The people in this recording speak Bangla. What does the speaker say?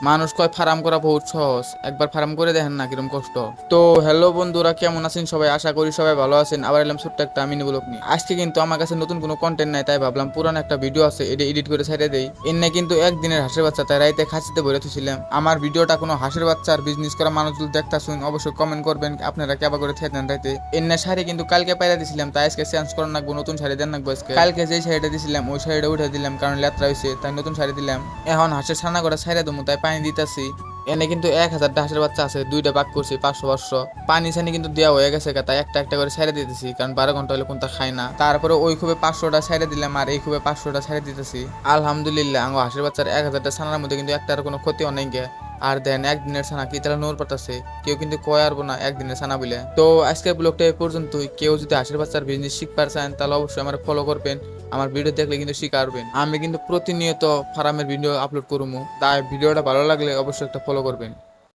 মানুষ কয় ফার্ম করা বহুত সহজ, একবার ফার্ম করে দেখেন না কিরকম কষ্ট। তো হ্যালো বন্ধুরা, কেমন আছেন সবাই? আশা করি সবাই ভালো আছেন। আবার এলাম ছোট্ট একটা মিনি ব্লগ নিয়ে। আজকে কিন্তু আমার কাছে নতুন কোনো কন্টেন্ট নাই, তাই ভাবলাম পুরানো একটা ভিডিও আছে, এটা এডিট করে ছেড়ে দেই। এনে কিন্তু একদিনের হাঁসের বাচ্চা, তাই রাইতে খাসিতে ভরে থুছিলাম। আমার ভিডিওটা কোনো হাঁসের বাচ্চার বিজনেস করা মানুষগুলো দেখতা শুন, অবশ্যই কমেন্ট করবেন আপনারা কেবা করে থেতেন রাইতে। এনে শাড়ি কিন্তু কালকে পাইরা দিছিলাম, তাই আজকে চেঞ্জ করার নাকবো, নতুন শাড়ি দেন নাকবো আজকে। কালকে যেই শাড়িটা দিছিলাম ওই শাড়িটা উঠে দিলাম, কারণ লেত্রা হয়েছে, তাই নতুন শাড়ি দিলাম। এখন হাঁসের ছানা করে ছাইড়া দেবো, তাই পানি দিতেছি। এনে কিন্তু 1000টা হাঁসের বাচ্চা আছে, দুইটা ভাগ করছি 500 500। পানি ছানি কিন্তু দেওয়া হয়ে গেছে, তাই একটা একটা করে ছেড়ে দিতেছি, কারণ 12 ঘন্টা হলে কোনটা খায় না। তারপরে ওই খুবে 500টা ছেড়ে দিলাম, আর এই খুবে 500টা ছেড়ে দিতেছি। আলহামদুলিল্লাহ আমার হাঁসের বাচ্চার 1000টা ছানার মধ্যে কিন্তু একটার কোনো ক্ষতি অনেক গে। আর দেন একদিনের ছানা কি তারা নোর পাতাছে, কেউ কিন্তু কয় আরবো না একদিনের ছানা বলে। তো আজকের ব্লগটা এই পর্যন্তই। কেউ যদি হাঁসের বাচ্চার বিজনেস শিখতে চান তাহলে অবশ্যই আমার ফলো করবেন। আমার ভিডিও দেখলে কিন্তু শিখারবেন। আমি কিন্তু প্রতিনিয়ত ফার্মের ভিডিও আপলোড করবো, তাই ভিডিওটা ভালো লাগলে অবশ্যই একটা ফলো করবেন।